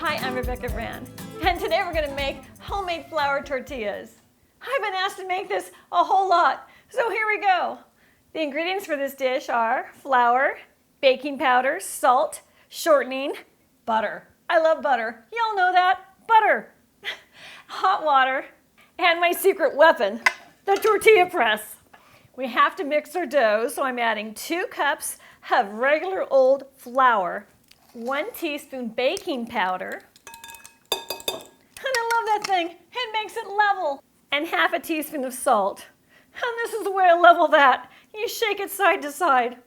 Hi, I'm Rebecca Rand, and today we're going to make homemade flour tortillas. I've been asked to make this a whole lot, so here we go. The ingredients for this dish are flour, baking powder, salt, shortening, butter. I love butter. Y'all know that? Butter. Hot water, and my secret weapon, the tortilla press. We have to mix our dough, so I'm adding 2 cups of regular old flour, 1 teaspoon baking powder, and I love that thing, it makes it level, and half a teaspoon of salt. And this is the way I level that. You shake it side to side.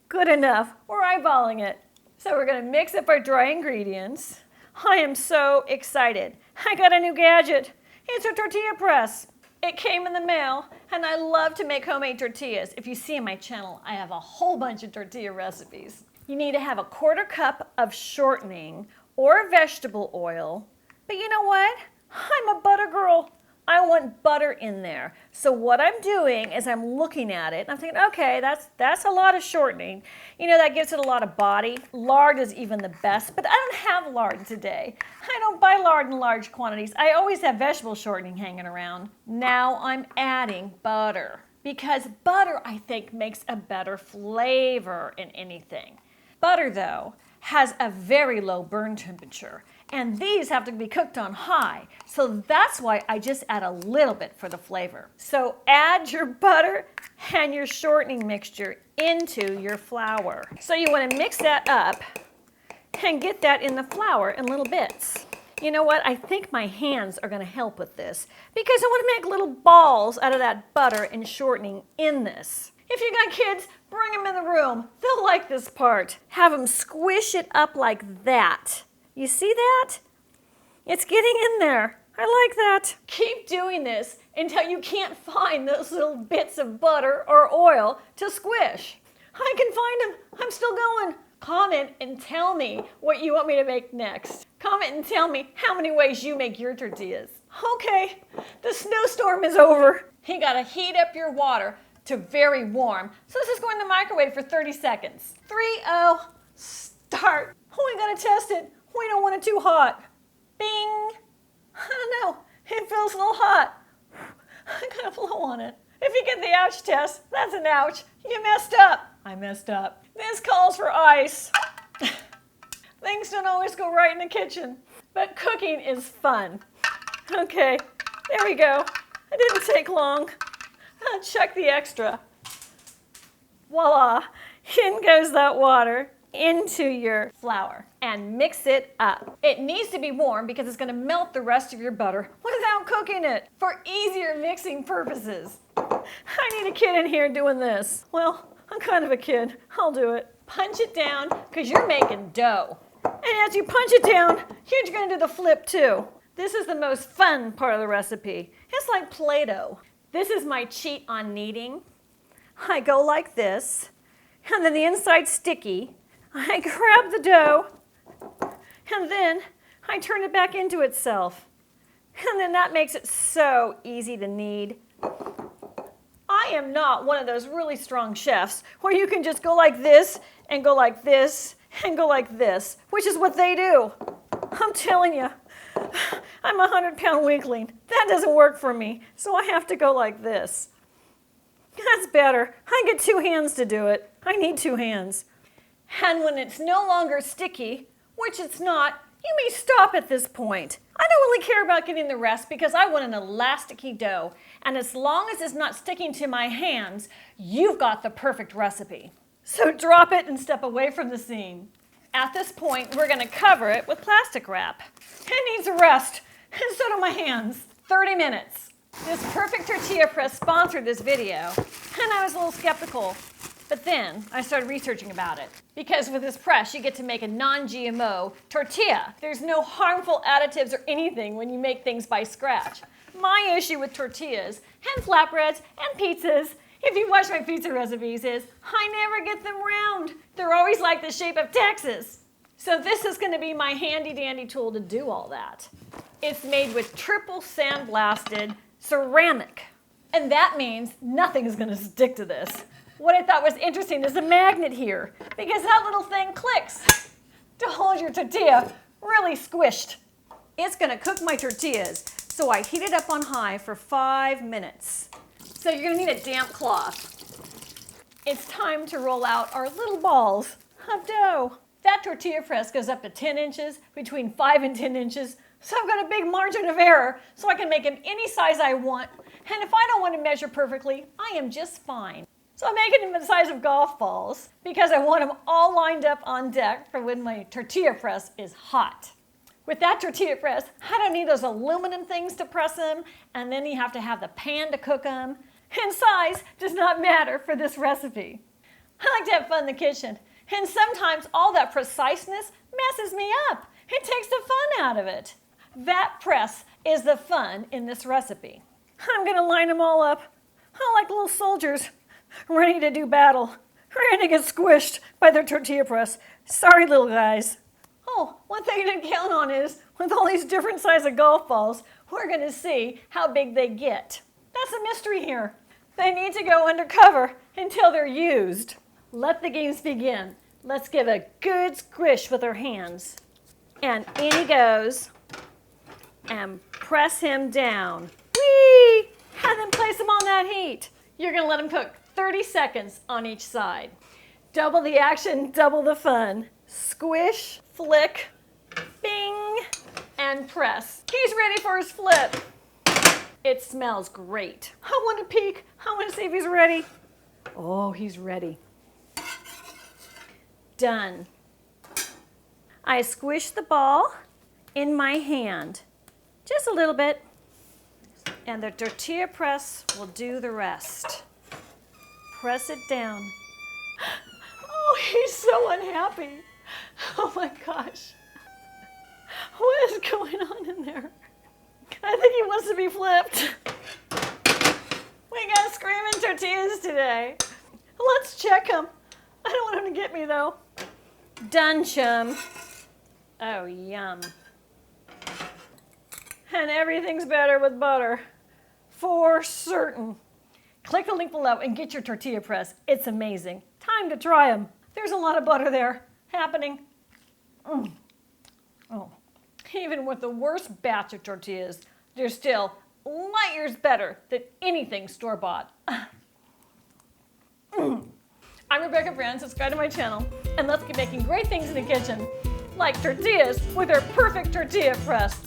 Good enough, we're eyeballing it. So we're gonna mix up our dry ingredients. I am so excited. I got a new gadget. It's a tortilla press. It came in the mail, and I love to make homemade tortillas. If you see on my channel, I have a whole bunch of tortilla recipes. You need to have a 1/4 cup of shortening or vegetable oil. But you know what? I'm a butter girl. I want butter in there. So what I'm doing is I'm looking at it and I'm thinking, okay, that's a lot of shortening. You know, that gives it a lot of body. Lard is even the best, but I don't have lard today. I don't buy lard in large quantities. I always have vegetable shortening hanging around. Now I'm adding butter because butter, I think, makes a better flavor in anything. Butter, though, has a very low burn temperature, and these have to be cooked on high. So that's why I just add a little bit for the flavor. So add your butter and your shortening mixture into your flour. So you want to mix that up and get that in the flour in little bits. You know what? I think my hands are going to help with this because I want to make little balls out of that butter and shortening in this. If you got kids, bring them in the room. They'll like this part. Have them squish it up like that. You see that? It's getting in there. I like that. Keep doing this until you can't find those little bits of butter or oil to squish. I can find them. I'm still going. Comment and tell me what you want me to make next. Comment and tell me how many ways you make your tortillas. Okay, the snowstorm is over. You gotta heat up your water to very warm. So this is going in the microwave for 30 seconds. 3-0, start. Oh, we gotta test it. We don't want it too hot. Bing. I don't know, it feels a little hot. I gotta blow on it. If you get the ouch test, that's an ouch. You messed up. I messed up. This calls for ice. Things don't always go right in the kitchen, but cooking is fun. Okay, there we go. It didn't take long. Check the extra. Voila, in goes that water into your flour and mix it up. It needs to be warm because it's going to melt the rest of your butter without cooking it for easier mixing purposes. I need a kid in here doing this. Well, I'm kind of a kid. I'll do it. Punch it down because you're making dough. And as you punch it down, you're going to do the flip too. This is the most fun part of the recipe. It's like Play-Doh. This is my cheat on kneading. I go like this, and then the inside's sticky. I grab the dough, and then I turn it back into itself. And then that makes it so easy to knead. I am not one of those really strong chefs where you can just go like this, and go like this, and go like this, which is what they do. I'm telling you. I'm a 100-pound weakling. That doesn't work for me, so I have to go like this. That's better. I get 2 hands to do it. I need 2 hands. And when it's no longer sticky, which it's not, you may stop at this point. I don't really care about getting the rest because I want an elasticy dough. And as long as it's not sticking to my hands, you've got the perfect recipe. So drop it and step away from the scene. At this point, we're going to cover it with plastic wrap. It needs a rest, and so do my hands. 30 minutes. This Perfect Tortilla Press sponsored this video, and I was a little skeptical. But then I started researching about it. Because with this press, you get to make a non-GMO tortilla. There's no harmful additives or anything when you make things by scratch. My issue with tortillas and flatbreads and pizzas, if you watch my pizza recipes, is I never get them round. They're always like the shape of Texas. So this is going to be my handy dandy tool to do all that. It's made with triple sandblasted ceramic. And that means nothing is going to stick to this. What I thought was interesting is the magnet here, because that little thing clicks to hold your tortilla really squished. It's gonna cook my tortillas, so I heat it up on high for 5 minutes. So you're gonna need a damp cloth. It's time to roll out our little balls of dough. That tortilla press goes up to 10 inches, between 5 and 10 inches, so I've got a big margin of error, so I can make them any size I want. And if I don't want to measure perfectly, I am just fine. So I'm making them the size of golf balls because I want them all lined up on deck for when my tortilla press is hot. With that tortilla press, I don't need those aluminum things to press them, and then you have to have the pan to cook them. And size does not matter for this recipe. I like to have fun in the kitchen, and sometimes all that preciseness messes me up. It takes the fun out of it. That press is the fun in this recipe. I'm gonna line them all up, like little soldiers ready to do battle, ready to get squished by their tortilla press. Sorry, little guys. Oh, one thing you didn't count on is, with all these different sizes of golf balls, we're gonna see how big they get. That's a mystery here. They need to go undercover until they're used. Let the games begin. Let's give a good squish with our hands. And in he goes. And press him down. Whee! And then place him on that heat. You're gonna let him cook 30 seconds on each side. Double the action, double the fun. Squish, flick, bing, and press. He's ready for his flip. It smells great. I want to peek. I want to see if he's ready. Oh, he's ready. Done. I squish the ball in my hand, just a little bit, and the tortilla press will do the rest. Press it down. Oh, he's so unhappy. Oh my gosh. What is going on in there? I think he wants to be flipped. We got screaming tortillas today. Let's check him. I don't want him to get me though. Done, chum. Oh, yum. And everything's better with butter. For certain. Click the link below and get your tortilla press. It's amazing. Time to try them. There's a lot of butter there happening. Oh. Even with the worst batch of tortillas, they're still light years better than anything store-bought. I'm Rebecca Brand, subscribe to my channel, and let's keep making great things in the kitchen, like tortillas with our perfect tortilla press.